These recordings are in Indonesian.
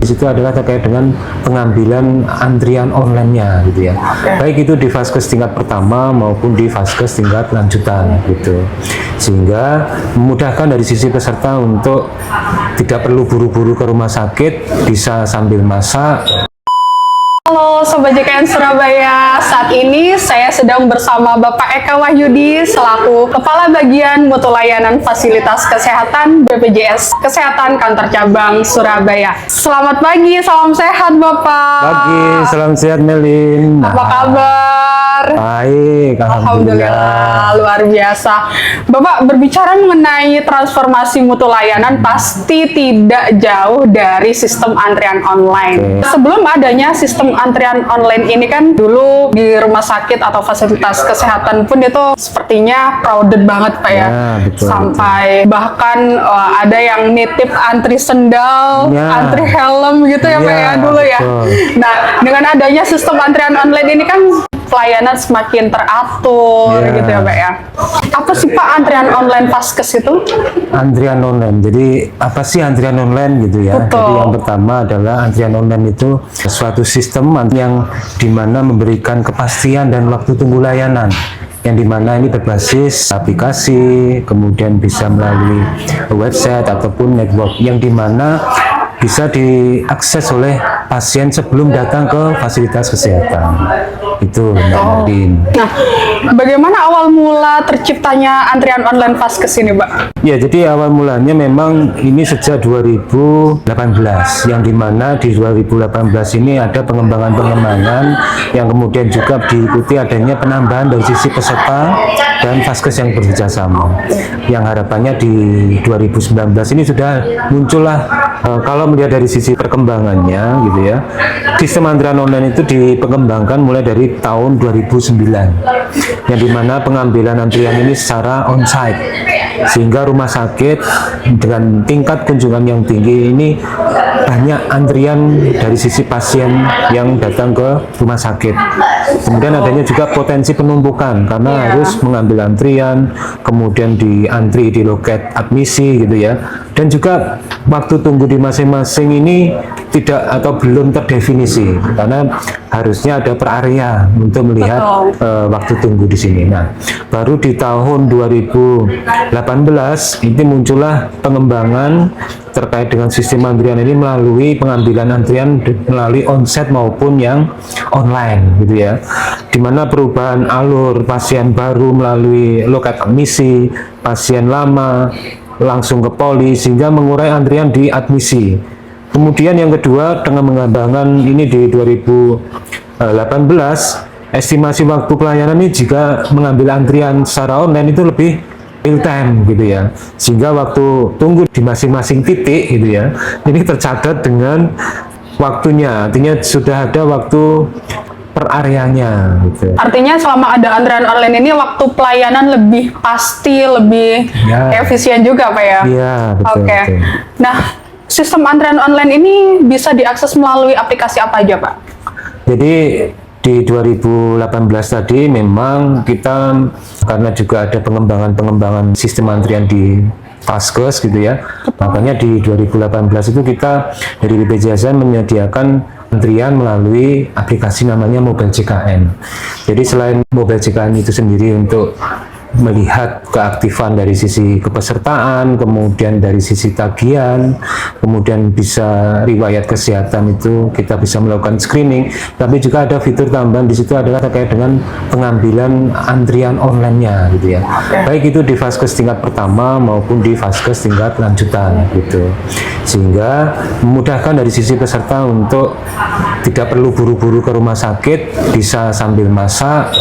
Di situ adalah terkait dengan pengambilan antrian online-nya gitu ya. Baik itu di vaskes tingkat pertama maupun di vaskes tingkat lanjutan gitu. Sehingga memudahkan dari sisi peserta untuk tidak perlu buru-buru ke rumah sakit, bisa sambil masak. Halo Sobat JKN Surabaya, saat ini saya sedang bersama Bapak Eka Wahyudi selaku Kepala Bagian Mutu Layanan Fasilitas Kesehatan BPJS Kesehatan Kantor Cabang Surabaya. Selamat pagi, salam sehat Bapak. Pagi, salam sehat Melin. Apa kabar? Baik, Alhamdulillah, luar biasa. Bapak, berbicara mengenai transformasi mutu layanan pasti tidak jauh dari sistem antrian online. Sebelum adanya sistem antrian online ini kan dulu di rumah sakit atau fasilitas kesehatan pun itu sepertinya crowded banget Pak ya. Betul, sampai bahkan ada yang nitip antri sendal, antri helm gitu ya Pak ya dulu ya. Nah, dengan adanya sistem antrian online ini kan pelayanan semakin teratur gitu ya Pak ya. Apa sih Pak antrian online vaskes itu? Antrian online. Jadi apa sih antrian online gitu ya? Betul. Jadi yang pertama adalah antrian online itu suatu sistem yang dimana memberikan kepastian dan waktu tunggu layanan, yang dimana ini berbasis aplikasi, kemudian bisa melalui website ataupun network, yang dimana bisa diakses oleh pasien sebelum datang ke fasilitas kesehatan. Itu Nah, bagaimana awal mula terciptanya antrian online vaskes ini, Pak? Ya, jadi awal mulanya memang ini sejak 2018, yang dimana di 2018 ini ada pengembangan-pengembangan yang kemudian juga diikuti adanya penambahan dari sisi peserta dan vaskes yang bekerjasama. Yang harapannya di 2019 ini sudah muncullah, kalau melihat dari sisi perkembangannya gitu ya, sistem antrian online itu dikembangkan mulai dari tahun 2009, yang dimana pengambilan antrian ini secara onsite, sehingga rumah sakit dengan tingkat kunjungan yang tinggi ini banyak antrian dari sisi pasien yang datang ke rumah sakit. Kemudian adanya juga potensi penumpukan karena harus mengambil antrian, kemudian diantri di loket admisi gitu ya, dan juga waktu tunggu di masing-masing ini tidak atau belum terdefinisi karena harusnya ada per area untuk melihat waktu tunggu di sini. Nah, baru di tahun 2018 ini muncullah pengembangan terkait dengan sistem antrian ini melalui pengambilan antrian melalui onsite maupun yang online gitu ya, dimana perubahan alur pasien baru melalui loket admisi, pasien lama langsung ke poli sehingga mengurai antrian di admisi. Kemudian yang kedua, dengan pengembangan ini di 2018, estimasi waktu pelayanan ini jika mengambil antrian secara online itu lebih real time gitu ya, sehingga waktu tunggu di masing-masing titik gitu ya, ini tercatat dengan waktunya, artinya sudah ada waktu per areanya gitu. Artinya selama ada antrian online ini waktu pelayanan lebih pasti, lebih efisien juga Pak ya? Iya, betul. Oke. Nah, sistem antrian online ini bisa diakses melalui aplikasi apa aja Pak? Jadi di 2018 tadi memang kita, karena juga ada pengembangan sistem antrian di vaskes gitu ya, makanya di 2018 itu kita dari BPJS menyediakan antrian melalui aplikasi namanya Mobile JKN. Jadi selain Mobile JKN itu sendiri untuk melihat keaktifan dari sisi kepesertaan, kemudian dari sisi tagihan, kemudian bisa riwayat kesehatan itu kita bisa melakukan screening, tapi juga ada fitur tambahan di situ adalah terkait dengan pengambilan antrian online-nya gitu ya. Baik itu di vaskes tingkat pertama maupun di vaskes tingkat lanjutan gitu. Sehingga memudahkan dari sisi peserta untuk tidak perlu buru-buru ke rumah sakit, bisa sambil masak,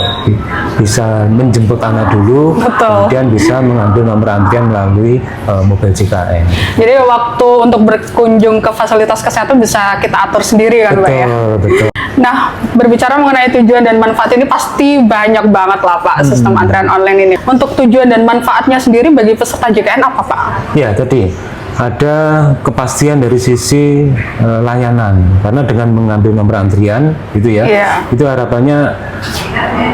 bisa menjemput anak dulu, kemudian bisa mengambil nomor antrian melalui Mobile JKN. Jadi waktu untuk berkunjung ke fasilitas kesehatan bisa kita atur sendiri kan Pak ya? Betul. Nah, berbicara mengenai tujuan dan manfaat ini pasti banyak banget lah Pak sistem antrian online ini. Untuk tujuan dan manfaatnya sendiri bagi peserta JKN apa Pak? Ya, tadi ada kepastian dari sisi layanan, karena dengan mengambil nomor antrian gitu ya, itu harapannya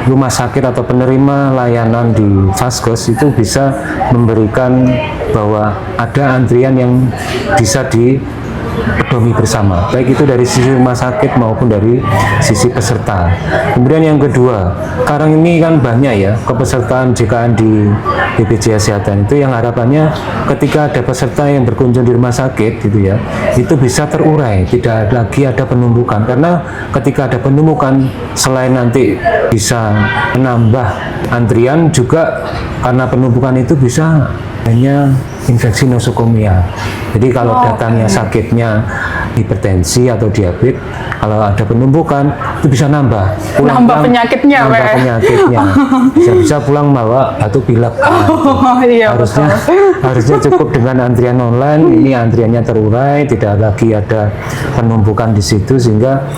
rumah sakit atau penerima layanan di vaskes itu bisa memberikan bahwa ada antrian yang bisa domi bersama, baik itu dari sisi rumah sakit maupun dari sisi peserta. Kemudian yang kedua, sekarang ini kan banyak ya kepesertaan JKN di BPJS Kesehatan itu, yang harapannya ketika ada peserta yang berkunjung di rumah sakit gitu ya, itu bisa terurai, tidak lagi ada penumpukan. Karena ketika ada penumpukan, selain nanti bisa menambah antrian, juga karena penumpukan itu bisa hanya infeksi nosokomia. Jadi kalau datangnya sakitnya hipertensi atau diabetes, kalau ada penumpukan itu bisa nambah penyakitnya, bisa pulang bawa batuk pilek. Iya, harusnya cukup dengan antrian online, ini antriannya terurai, tidak lagi ada penumpukan di situ, sehingga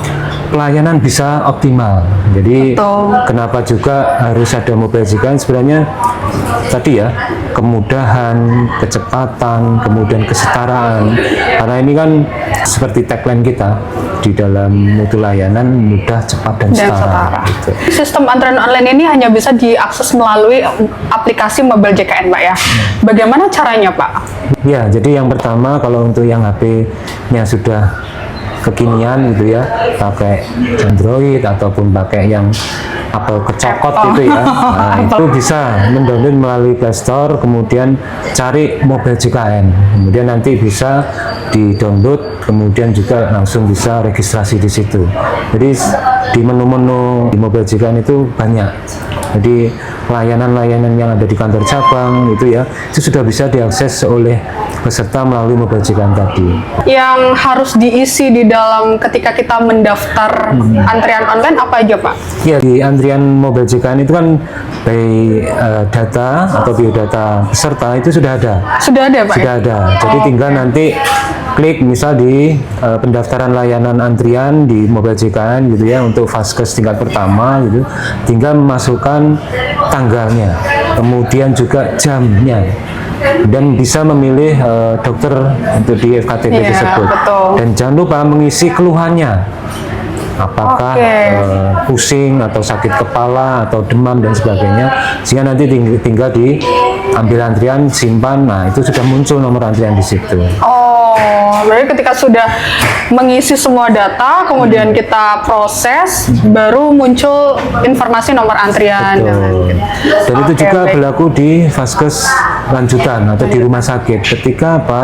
pelayanan bisa optimal. Jadi kenapa juga harus ada mobile JKN? Sebenarnya tadi ya, kemudahan, kecepatan, kemudian kesetaraan. Karena ini kan seperti tagline kita di dalam mutu layanan, mudah, cepat, dan setara. Gitu. Sistem antrean online ini hanya bisa diakses melalui aplikasi mobile JKN, Pak ya. Bagaimana caranya, Pak? Ya, jadi yang pertama kalau untuk yang HP-nya sudah kekinian gitu ya, pakai Android ataupun pakai yang Apple kecokot gitu ya, nah itu bisa mendownload melalui Play Store, kemudian cari mobile JKN, kemudian nanti bisa di-download, kemudian juga langsung bisa registrasi di situ. Jadi di menu-menu di mobile JKN itu banyak. Jadi layanan-layanan yang ada di kantor cabang itu ya, itu sudah bisa diakses oleh peserta melalui mobile JKN tadi. Yang harus diisi di dalam ketika kita mendaftar antrian online apa aja, Pak? Ya, di antrian mobile JKN itu kan baik data atau biodata peserta itu sudah ada. Sudah ada, Pak? Sudah ada. Jadi tinggal nanti klik misal di pendaftaran layanan antrian di mobile JKN gitu ya, untuk vaskes tingkat pertama gitu, tinggal memasukkan tanggalnya, kemudian juga jamnya, dan bisa memilih dokter untuk di FKTP tersebut. Betul. Dan jangan lupa mengisi keluhannya, apakah pusing atau sakit kepala atau demam dan sebagainya, sehingga nanti tinggal diambil antrian, simpan, nah itu sudah muncul nomor antrian di situ. Berarti ketika sudah mengisi semua data, kemudian kita proses, baru muncul informasi nomor antrian. Dan itu juga berlaku di vaskes lanjutan atau di rumah sakit. Ketika apa?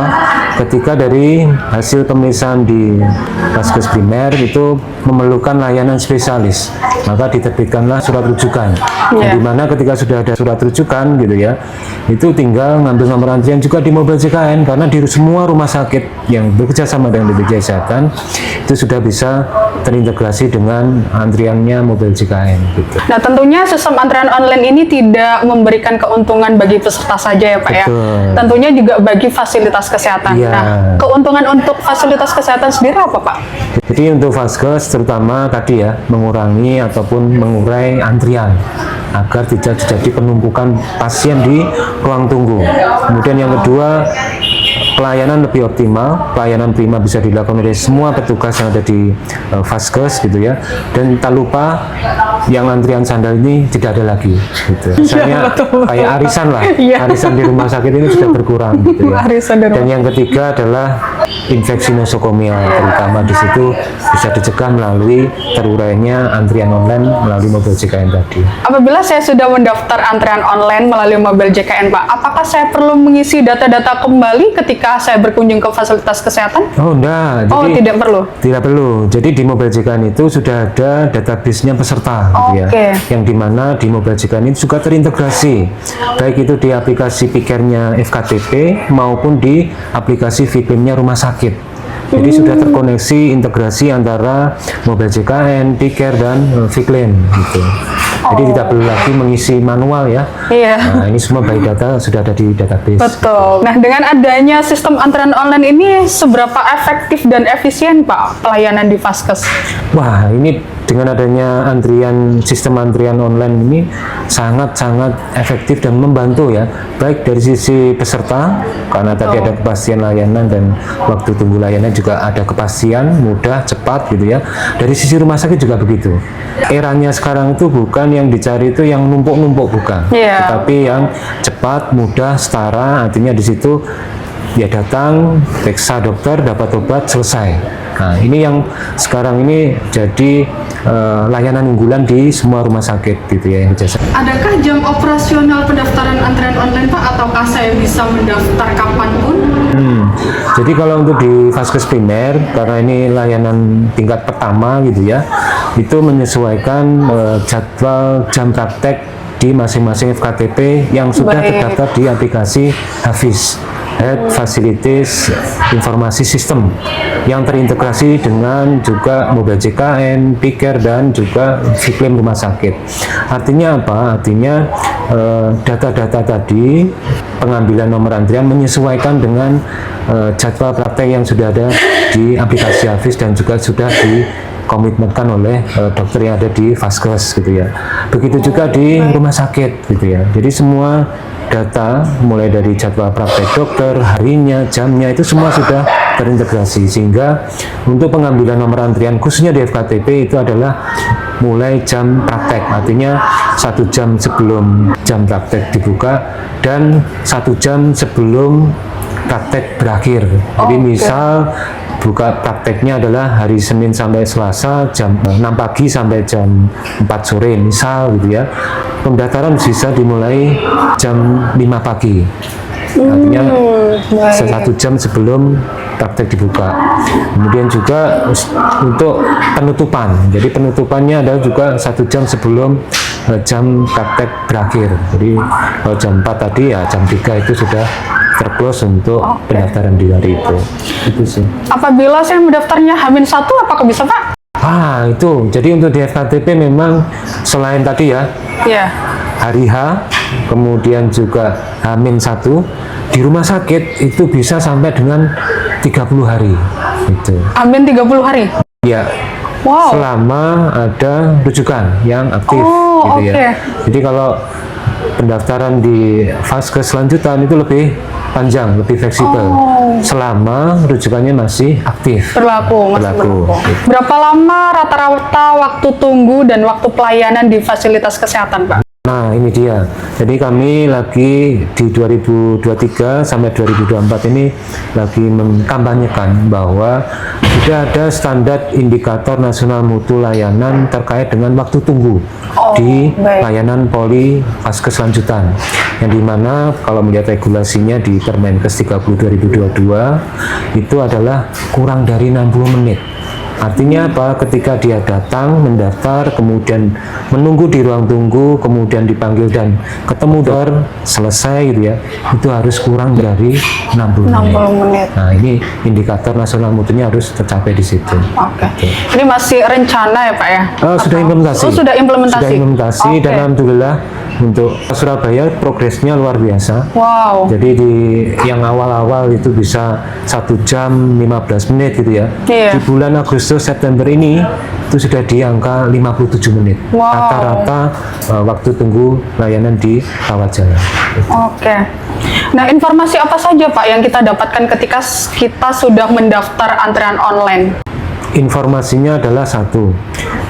Ketika dari hasil pemeriksaan di vaskes primer itu memerlukan layanan spesialis, maka diterbitkanlah surat rujukan. Di mana ketika sudah ada surat rujukan gitu ya, itu tinggal ngambil nomor antrian juga di mobile JKN, karena di semua rumah sakit yang bekerja sama dengan BPJS Kesehatan itu sudah bisa terintegrasi dengan antriannya mobile JKN gitu. Nah, tentunya sistem antrian online ini tidak memberikan keuntungan bagi peserta saja ya, Pak. Betul. Ya. Tentunya juga bagi fasilitas kesehatan. Nah, keuntungan untuk fasilitas kesehatan sendiri apa, Pak? Jadi untuk vaskes terutama tadi ya, mengurangi ataupun mengurai antrian agar tidak terjadi penumpukan pasien di ruang tunggu. Kemudian yang kedua, pelayanan lebih optimal, pelayanan prima bisa dilakukan oleh semua petugas yang ada di vaskes gitu ya. Dan tak lupa yang antrian sandal ini tidak ada lagi gitu. Misalnya kayak arisan lah, arisan di rumah sakit ini sudah berkurang gitu ya. Dan yang ketiga adalah infeksi nosokomia, terutama di situ bisa dicegah melalui terurainya antrian online melalui mobile JKN tadi. Apabila saya sudah mendaftar antrian online melalui mobile JKN, Pak, apakah saya perlu mengisi data-data kembali ketika saya berkunjung ke fasilitas kesehatan? Oh, enggak. Jadi, tidak perlu? Tidak perlu. Jadi di mobile JKN itu sudah ada database-nya peserta gitu ya. Yang dimana di mobile JKN itu juga terintegrasi, baik itu di aplikasi Piker-nya FKTP maupun di aplikasi Vipim-nya rumah sakit. Jadi sudah terkoneksi integrasi antara mobile JKN, Piker, dan Viclaim gitu. Jadi tidak perlu lagi mengisi manual ya. Nah, ini semua by data sudah ada di database. Betul. Nah, dengan adanya sistem antrian online ini, seberapa efektif dan efisien, Pak, pelayanan di vaskes? Wah, ini dengan adanya sistem antrian online ini sangat-sangat efektif dan membantu ya, baik dari sisi peserta karena tadi ada kepastian layanan dan waktu tunggu layanan juga ada kepastian, mudah, cepat gitu ya. Dari sisi rumah sakit juga begitu. Eranya sekarang itu bukan yang dicari itu yang numpuk-numpuk, bukan, tetapi yang cepat, mudah, setara. Artinya di situ dia datang, periksa dokter, dapat obat, selesai. Nah, ini yang sekarang ini jadi layanan unggulan di semua rumah sakit gitu ya. Adakah jam operasional pendaftaran antrian online Pak, ataukah saya bisa mendaftar kapanpun? Jadi kalau untuk di Vaskes primer, karena ini layanan tingkat pertama gitu ya, itu menyesuaikan jadwal jam praktek di masing-masing FKTP yang sudah terdaftar di aplikasi Hafiz, Health Facilities Informasi System, yang terintegrasi dengan juga Mobile JKN, Piker, dan juga Viklim rumah sakit. Artinya apa? Artinya data-data tadi, pengambilan nomor antrian menyesuaikan dengan jadwal praktek yang sudah ada di aplikasi Hafiz dan juga sudah dikomitmenkan oleh dokter yang ada di Vaskes gitu ya. Begitu juga di rumah sakit gitu ya. Jadi semua data mulai dari jadwal praktek dokter, harinya, jamnya itu semua sudah terintegrasi, sehingga untuk pengambilan nomor antrian khususnya di FKTP itu adalah mulai jam praktek, artinya 1 jam sebelum jam praktek dibuka dan 1 jam sebelum praktek berakhir. Jadi misal buka prakteknya adalah hari Senin sampai Selasa jam 6 pagi sampai jam 4 sore misal gitu ya. Pendaftaran bisa dimulai jam 5 pagi. Artinya 1 jam sebelum praktek dibuka. Kemudian juga untuk penutupan. Jadi penutupannya adalah juga 1 jam sebelum jam praktek berakhir. Jadi kalau jam 4 tadi ya jam 3 itu sudah terclose untuk pendaftaran di hari itu. Itu sih. Apabila saya mendaftarnya H-1, apakah bisa Pak? Itu. Jadi untuk di FKTP memang selain tadi ya, hari H, kemudian juga H-1, di rumah sakit itu bisa sampai dengan 30 hari. Itu. Amin 30 hari? Ya. Wow. Selama ada rujukan yang aktif gitu ya. Jadi kalau pendaftaran di Vaskes lanjutan itu lebih panjang, lebih fleksibel. Selama rujukannya masih aktif. Berlaku. Berapa lama rata-rata waktu tunggu dan waktu pelayanan di fasilitas kesehatan, Pak? Nah, ini dia. Jadi kami lagi di 2023 sampai 2024 ini lagi mengkampanyekan bahwa sudah ada standar indikator nasional mutu layanan terkait dengan waktu tunggu di layanan poli Vaskes lanjutan, yang dimana kalau melihat regulasinya di Permenkes 30 2022 itu adalah kurang dari 60 menit. Artinya apa? Ketika dia datang, mendaftar, kemudian menunggu di ruang tunggu, kemudian dipanggil dan ketemu dokter, selesai gitu ya, itu harus kurang dari 60 menit. Nah, ini indikator nasional mutunya harus tercapai di situ. Gitu. Ini masih rencana ya Pak ya? Sudah implementasi. Sudah implementasi. Dan alhamdulillah untuk Surabaya progresnya luar biasa. Wow. Jadi di yang awal-awal itu bisa 1 jam 15 menit gitu ya. Di bulan Agustus September ini itu sudah di angka 57 menit. Rata-rata waktu tunggu layanan di rawat jalan. Nah, informasi apa saja Pak yang kita dapatkan ketika kita sudah mendaftar antrian online? Informasinya adalah satu,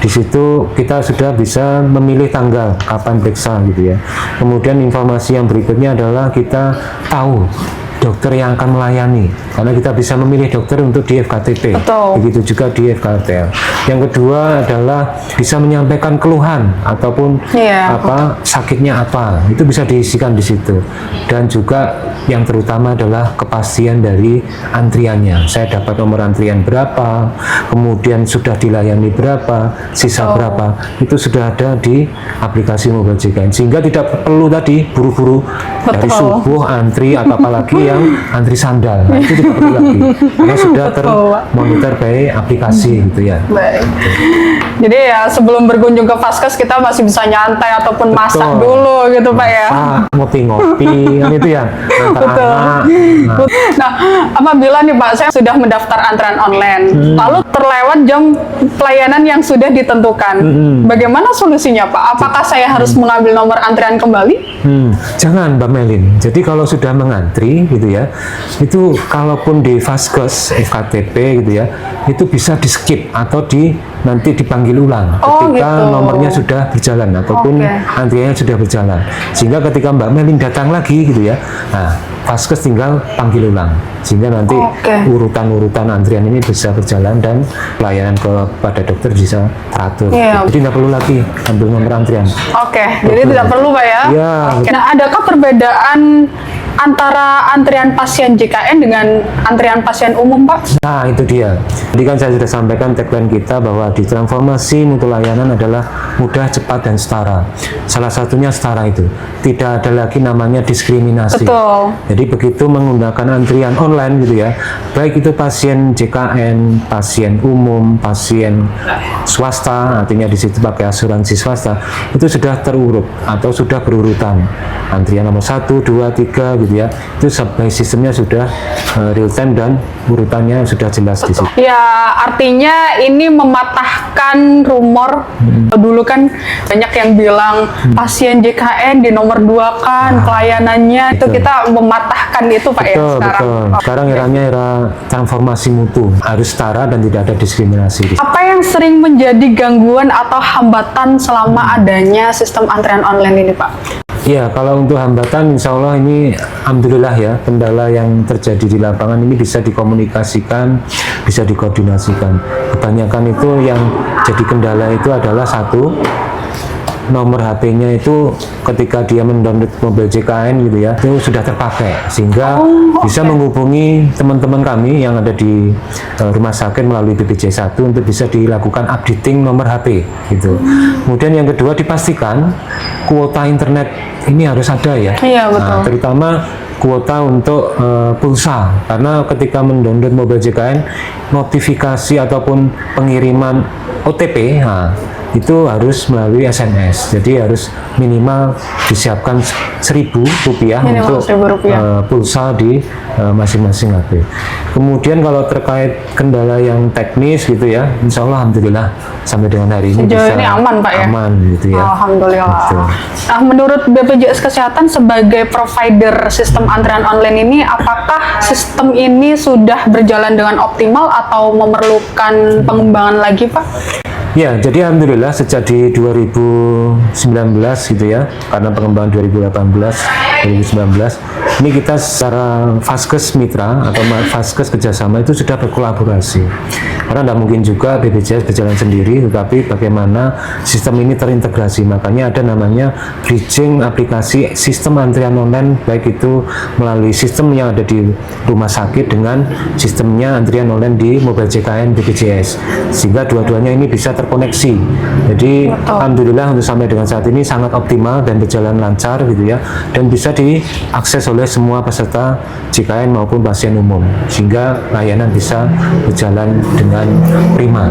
di situ kita sudah bisa memilih tanggal kapan periksa gitu ya. Kemudian informasi yang berikutnya adalah kita tahu dokter yang akan melayani, karena kita bisa memilih dokter untuk di FKTP. Begitu juga di FKTL. Yang kedua adalah bisa menyampaikan keluhan ataupun sakitnya apa, itu bisa diisikan di situ. Dan juga yang terutama adalah kepastian dari antriannya. Saya dapat nomor antrian berapa, kemudian sudah dilayani berapa, sisa berapa, itu sudah ada di aplikasi Mobile JKN, sehingga tidak perlu tadi buru-buru dari subuh antri atau apalagi yang antri sandal. Nah, itu tidak perlu lagi karena sudah termonitor by aplikasi gitu ya. Jadi ya sebelum berkunjung ke Vaskes kita masih bisa nyantai ataupun masak dulu gitu Pak ya. Ngopi-ngopi kan itu ya. Nah, apabila nih Pak saya sudah mendaftar antrian online, lalu terlewat jam pelayanan yang sudah ditentukan, bagaimana solusinya Pak? Apakah saya harus mengambil nomor antrian kembali? Jangan Mbak Melin. Jadi kalau sudah mengantri gitu ya, itu kalaupun di Vaskes FKTP gitu ya, itu bisa di skip atau nanti dipanggil ulang ketika gitu. nomornya sudah berjalan ataupun antriannya sudah berjalan. Sehingga ketika Mbak Melin datang lagi gitu ya, nah Vaskes tinggal panggil ulang sehingga nanti urutan-urutan antrian ini bisa berjalan dan pelayanan kepada dokter bisa teratur. Jadi tidak perlu lagi ambil nomor antrian. Jadi tidak perlu Pak ya? Iya. Nah, adakah perbedaan antara antrian pasien JKN dengan antrian pasien umum Pak? Nah itu dia. Tadi kan saya sudah sampaikan tagline kita bahwa di transformasi mutu layanan adalah mudah, cepat, dan setara. Salah satunya setara itu. Tidak ada lagi namanya diskriminasi. Betul. Jadi begitu menggunakan antrian online gitu ya, baik itu pasien JKN, pasien umum, pasien swasta, artinya di situ pakai asuransi swasta, itu sudah terurut atau sudah berurutan. Antrian nomor 1, 2, 3 gitu ya, itu by sistemnya sudah real time dan urutannya sudah jelas di situ. Ya, artinya ini mematahkan rumor. Dulu kan banyak yang bilang pasien JKN di nomor 2 kan pelayanannya, itu kita mematahkan itu Pak ya sekarang. Betul. Sekarang eranya era transformasi mutu, harus setara dan tidak ada diskriminasi. Apa yang sering menjadi gangguan atau hambatan selama adanya sistem antrian online ini Pak? Ya, kalau untuk hambatan, insya Allah ini alhamdulillah ya, kendala yang terjadi di lapangan ini bisa dikomunikasikan, bisa dikoordinasikan. Kebanyakan itu yang jadi kendala itu adalah satu, nomor HP-nya itu ketika dia mendownload mobil JKN gitu ya, itu sudah terpakai sehingga bisa menghubungi teman-teman kami yang ada di rumah sakit melalui BPJS 1 untuk bisa dilakukan updating nomor HP gitu. Kemudian yang kedua, dipastikan kuota internet ini harus ada ya. Iya, betul. Nah, terutama kuota untuk pulsa, karena ketika mendownload mobil JKN, notifikasi ataupun pengiriman OTP itu harus melalui SMS. Jadi harus minimal disiapkan Rp1.000 untuk pulsa di masing-masing HP. Kemudian kalau terkait kendala yang teknis gitu ya, insya Allah alhamdulillah sampai dengan hari ini sejauh bisa ini aman Pak ya? Aman gitu ya. Alhamdulillah. Betul. Nah, menurut BPJS Kesehatan sebagai provider sistem antrian online ini, apakah sistem ini sudah berjalan dengan optimal atau memerlukan pengembangan lagi Pak? Ya, jadi alhamdulillah sejak di 2019 gitu ya, karena pengembangan 2018-2019, ini kita secara Vaskes Mitra atau Vaskes kerjasama itu sudah berkolaborasi. Karena tidak mungkin juga BPJS berjalan sendiri, tetapi bagaimana sistem ini terintegrasi. Makanya ada namanya bridging aplikasi sistem antrian online, baik itu melalui sistem yang ada di rumah sakit dengan sistemnya antrian online di mobil JKN BPJS, sehingga dua-duanya ini bisa terkoneksi. Jadi alhamdulillah untuk sampai dengan saat ini sangat optimal dan berjalan lancar gitu ya, dan bisa diakses oleh semua peserta JKN maupun pasien umum, sehingga layanan bisa berjalan dengan prima.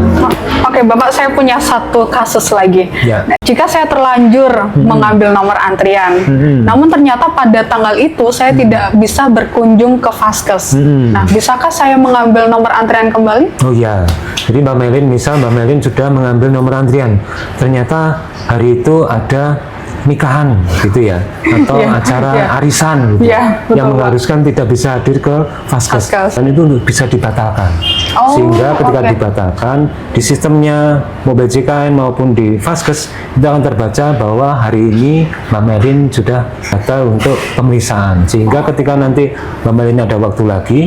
Oke Bapak, saya punya satu kasus lagi. Ya. Jika saya terlanjur mengambil nomor antrian, namun ternyata pada tanggal itu saya tidak bisa berkunjung ke Vaskes. Nah, bisakah saya mengambil nomor antrian kembali? Oh ya, jadi Mbak Melin, misal Mbak Melin sudah mengambil nomor antrian, ternyata hari itu ada nikahan gitu ya, atau acara arisan gitu, yang mengharuskan tidak bisa hadir ke Vaskes, dan itu bisa dibatalkan. Sehingga ketika dibatalkan di sistemnya mobil JKN maupun di Vaskes, itu akan terbaca bahwa hari ini Mbak Melin sudah batal untuk pemeriksaan, sehingga ketika nanti Mbak Melin ada waktu lagi,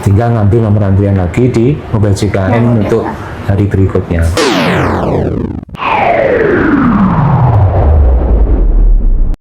tinggal ngambil nomor antrian lagi di mobil JKN untuk hari berikutnya.